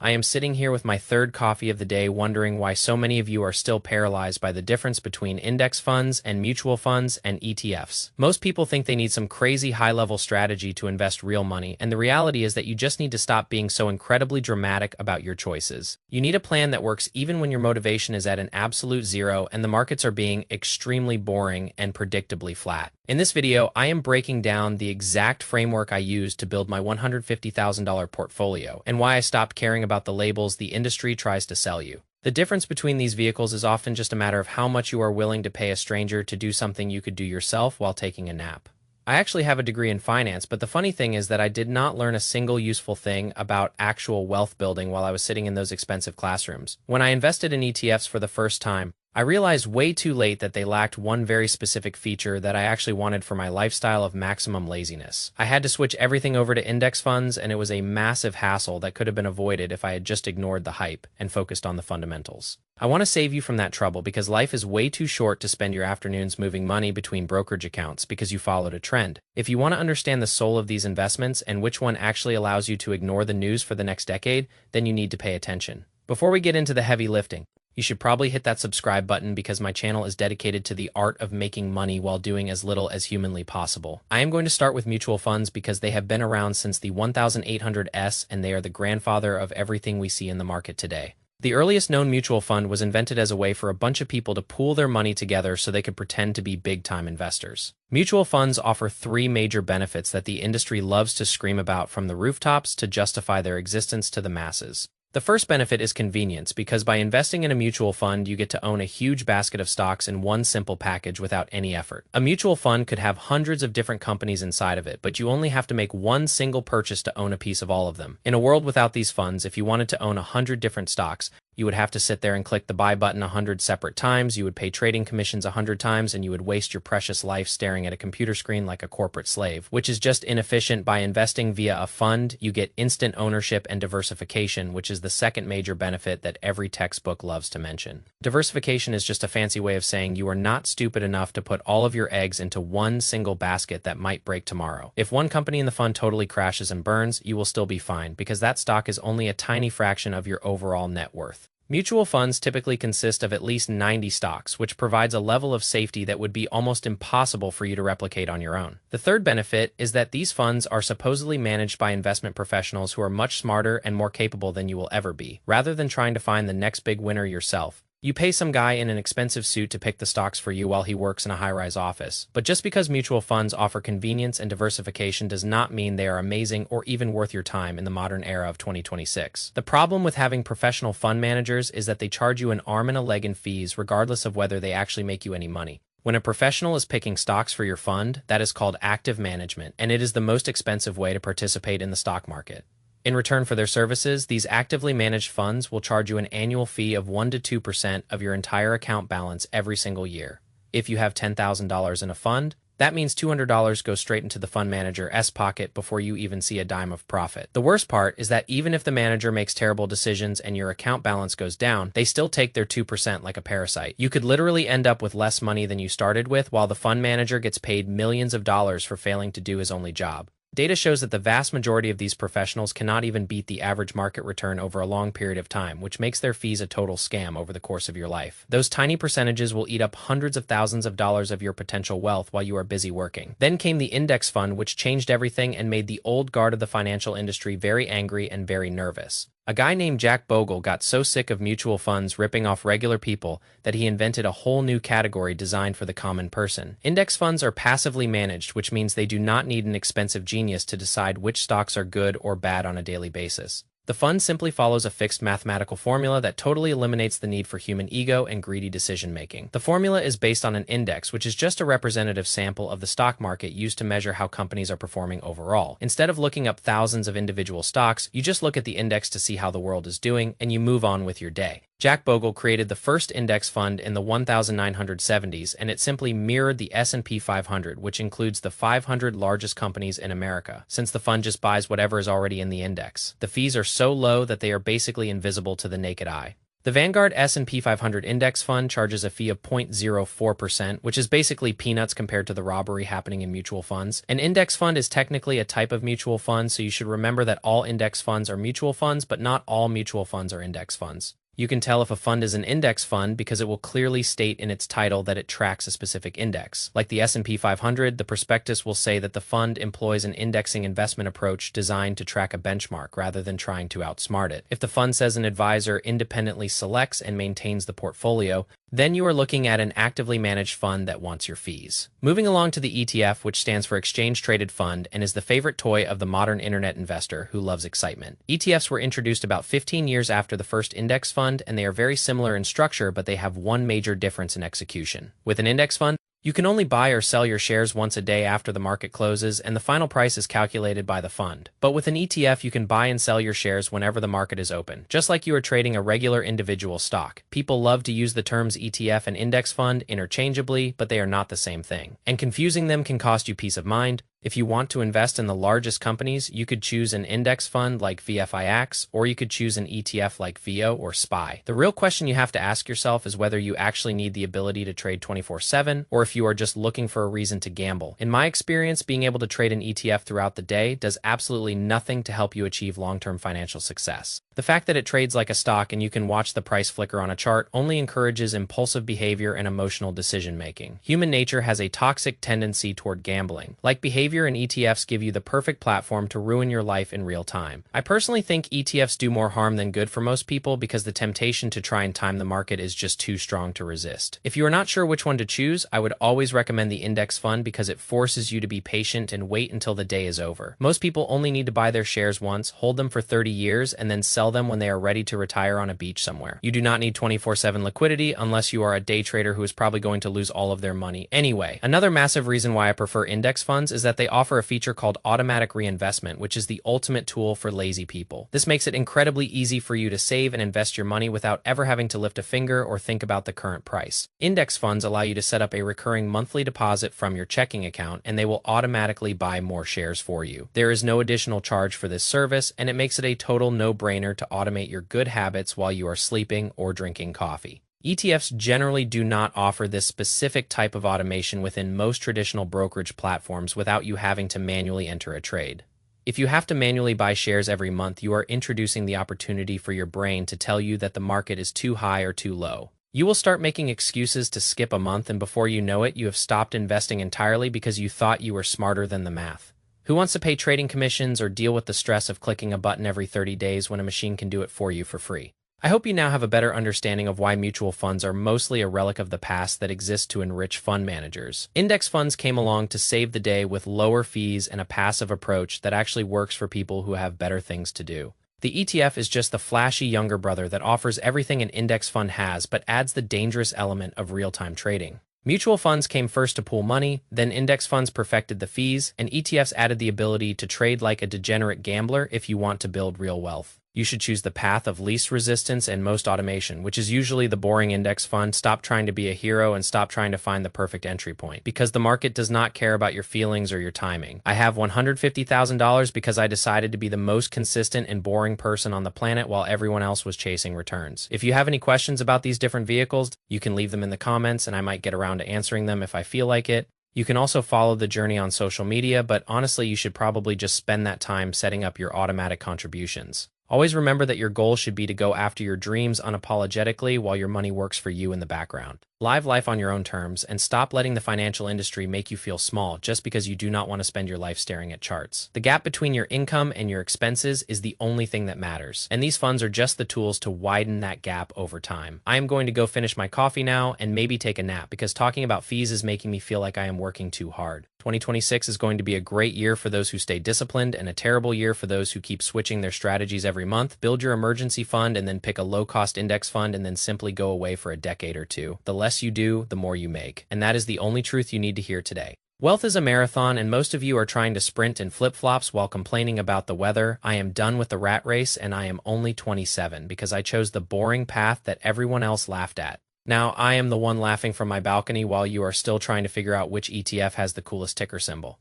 I am sitting here with my third coffee of the day wondering why so many of you are still paralyzed by the difference between index funds and mutual funds and ETFs. Most people think they need some crazy high-level strategy to invest real money, and the reality is that you just need to stop being so incredibly dramatic about your choices. You need a plan that works even when your motivation is at an absolute zero and the markets are being extremely boring and predictably flat. In this video, I am breaking down the exact framework I used to build my $150,000 portfolio and why I stopped caring about the labels the industry tries to sell you. The difference between these vehicles is often just a matter of how much you are willing to pay a stranger to do something you could do yourself while taking a nap. I actually have a degree in finance, but the funny thing is that I did not learn a single useful thing about actual wealth building while I was sitting in those expensive classrooms. When I invested in ETFs for the first time, I realized way too late that they lacked one very specific feature that I actually wanted for my lifestyle of maximum laziness. I had to switch everything over to index funds, and it was a massive hassle that could have been avoided if I had just ignored the hype and focused on the fundamentals. I want to save you from that trouble because life is way too short to spend your afternoons moving money between brokerage accounts because you followed a trend. If you want to understand the soul of these investments and which one actually allows you to ignore the news for the next decade, then you need to pay attention. Before we get into the heavy lifting, you should probably hit that subscribe button because my channel is dedicated to the art of making money while doing as little as humanly possible. I am going to start with mutual funds because they have been around since the 1800s and they are the grandfather of everything we see in the market today. The earliest known mutual fund was invented as a way for a bunch of people to pool their money together so they could pretend to be big-time investors. Mutual funds offer three major benefits that the industry loves to scream about from the rooftops to justify their existence to the masses. The first benefit is convenience because by investing in a mutual fund, you get to own a huge basket of stocks in one simple package without any effort. A mutual fund could have hundreds of different companies inside of it, but you only have to make one single purchase to own a piece of all of them. In a world without these funds, if you wanted to own 100 different stocks, you would have to sit there and click the buy button 100 separate times, you would pay trading commissions 100 times, and you would waste your precious life staring at a computer screen like a corporate slave, which is just inefficient. By investing via a fund, you get instant ownership and diversification, which is the second major benefit that every textbook loves to mention. Diversification is just a fancy way of saying you are not stupid enough to put all of your eggs into one single basket that might break tomorrow. If one company in the fund totally crashes and burns, you will still be fine because that stock is only a tiny fraction of your overall net worth. Mutual funds typically consist of at least 90 stocks, which provides a level of safety that would be almost impossible for you to replicate on your own. The third benefit is that these funds are supposedly managed by investment professionals who are much smarter and more capable than you will ever be. Rather than trying to find the next big winner yourself, you pay some guy in an expensive suit to pick the stocks for you while he works in a high-rise office. But just because mutual funds offer convenience and diversification does not mean they are amazing or even worth your time in the modern era of 2026. The problem with having professional fund managers is that they charge you an arm and a leg in fees regardless of whether they actually make you any money. When a professional is picking stocks for your fund, that is called active management, and it is the most expensive way to participate in the stock market. In return for their services, these actively managed funds will charge you an annual fee of 1 to 2% of your entire account balance every single year. If you have $10,000 in a fund, that means $200 goes straight into the fund manager's pocket before you even see a dime of profit. The worst part is that even if the manager makes terrible decisions and your account balance goes down, they still take their 2% like a parasite. You could literally end up with less money than you started with, while the fund manager gets paid millions of dollars for failing to do his only job. Data shows that the vast majority of these professionals cannot even beat the average market return over a long period of time, which makes their fees a total scam over the course of your life. Those tiny percentages will eat up hundreds of thousands of dollars of your potential wealth while you are busy working. Then came the index fund, which changed everything and made the old guard of the financial industry very angry and very nervous. A guy named Jack Bogle got so sick of mutual funds ripping off regular people that he invented a whole new category designed for the common person. Index funds are passively managed, which means they do not need an expensive genius to decide which stocks are good or bad on a daily basis. The fund simply follows a fixed mathematical formula that totally eliminates the need for human ego and greedy decision-making. The formula is based on an index, which is just a representative sample of the stock market used to measure how companies are performing overall. Instead of looking up thousands of individual stocks, you just look at the index to see how the world is doing, and you move on with your day. Jack Bogle created the first index fund in the 1970s, and it simply mirrored the S&P 500, which includes the 500 largest companies in America, since the fund just buys whatever is already in the index. The fees are so low that they are basically invisible to the naked eye. The Vanguard S&P 500 Index Fund charges a fee of 0.04%, which is basically peanuts compared to the robbery happening in mutual funds. An index fund is technically a type of mutual fund, so you should remember that all index funds are mutual funds, but not all mutual funds are index funds. You can tell if a fund is an index fund because it will clearly state in its title that it tracks a specific index. Like the S&P 500, the prospectus will say that the fund employs an indexing investment approach designed to track a benchmark rather than trying to outsmart it. If the fund says an advisor independently selects and maintains the portfolio, then you are looking at an actively managed fund that wants your fees. Moving along to the ETF, which stands for Exchange Traded Fund and is the favorite toy of the modern internet investor who loves excitement. ETFs were introduced about 15 years after the first index fund, and they are very similar in structure, but they have one major difference in execution. With an index fund, you can only buy or sell your shares once a day after the market closes, and the final price is calculated by the fund. But with an ETF, you can buy and sell your shares whenever the market is open, just like you are trading a regular individual stock. People love to use the terms ETF and index fund interchangeably, but they are not the same thing. And confusing them can cost you peace of mind. If you want to invest in the largest companies, you could choose an index fund like FXAIX, or you could choose an ETF like VO or SPY. The real question you have to ask yourself is whether you actually need the ability to trade 24/7, or if you are just looking for a reason to gamble. In my experience, being able to trade an ETF throughout the day does absolutely nothing to help you achieve long-term financial success. The fact that it trades like a stock and you can watch the price flicker on a chart only encourages impulsive behavior and emotional decision-making. Human nature has a toxic tendency toward gambling. Like behavior, and ETFs give you the perfect platform to ruin your life in real time. I personally think ETFs do more harm than good for most people because the temptation to try and time the market is just too strong to resist. If you are not sure which one to choose, I would always recommend the index fund because it forces you to be patient and wait until the day is over. Most people only need to buy their shares once, hold them for 30 years, and then sell them when they are ready to retire on a beach somewhere. You do not need 24/7 liquidity unless you are a day trader who is probably going to lose all of their money anyway. Another massive reason why I prefer index funds is that they offer a feature called automatic reinvestment, which is the ultimate tool for lazy people. This makes it incredibly easy for you to save and invest your money without ever having to lift a finger or think about the current price. Index funds allow you to set up a recurring monthly deposit from your checking account, and they will automatically buy more shares for you. There is no additional charge for this service, and it makes it a total no-brainer to automate your good habits while you are sleeping or drinking coffee. ETFs generally do not offer this specific type of automation within most traditional brokerage platforms without you having to manually enter a trade. If you have to manually buy shares every month, you are introducing the opportunity for your brain to tell you that the market is too high or too low. You will start making excuses to skip a month, and before you know it, you have stopped investing entirely because you thought you were smarter than the math. Who wants to pay trading commissions or deal with the stress of clicking a button every 30 days when a machine can do it for you for free? I hope you now have a better understanding of why mutual funds are mostly a relic of the past that exists to enrich fund managers. Index funds came along to save the day with lower fees and a passive approach that actually works for people who have better things to do. The ETF is just the flashy younger brother that offers everything an index fund has but adds the dangerous element of real-time trading. Mutual funds came first to pool money, then index funds perfected the fees, and ETFs added the ability to trade like a degenerate gambler if you want to build real wealth. You should choose the path of least resistance and most automation, which is usually the boring index fund. Stop trying to be a hero and stop trying to find the perfect entry point, because the market does not care about your feelings or your timing. I have $150,000 because I decided to be the most consistent and boring person on the planet while everyone else was chasing returns. If you have any questions about these different vehicles, you can leave them in the comments and I might get around to answering them if I feel like it. You can also follow the journey on social media, but honestly, you should probably just spend that time setting up your automatic contributions. Always remember that your goal should be to go after your dreams unapologetically while your money works for you in the background. Live life on your own terms and stop letting the financial industry make you feel small just because you do not want to spend your life staring at charts. The gap between your income and your expenses is the only thing that matters, and these funds are just the tools to widen that gap over time. I am going to go finish my coffee now and maybe take a nap because talking about fees is making me feel like I am working too hard. 2026 is going to be a great year for those who stay disciplined and a terrible year for those who keep switching their strategies every month. Build your emergency fund and then pick a low-cost index fund and then simply go away for a decade or two. The less you do, the more you make. And that is the only truth you need to hear today. Wealth is a marathon, and most of you are trying to sprint in flip-flops while complaining about the weather. I am done with the rat race, and I am only 27 because I chose the boring path that everyone else laughed at. Now, I am the one laughing from my balcony while you are still trying to figure out which ETF has the coolest ticker symbol.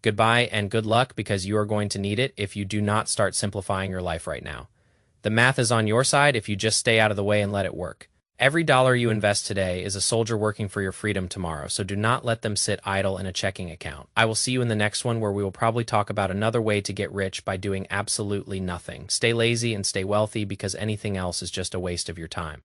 Goodbye and good luck because you are going to need it if you do not start simplifying your life right now. The math is on your side if you just stay out of the way and let it work. Every dollar you invest today is a soldier working for your freedom tomorrow, so do not let them sit idle in a checking account. I will see you in the next one where we will probably talk about another way to get rich by doing absolutely nothing. Stay lazy and stay wealthy because anything else is just a waste of your time.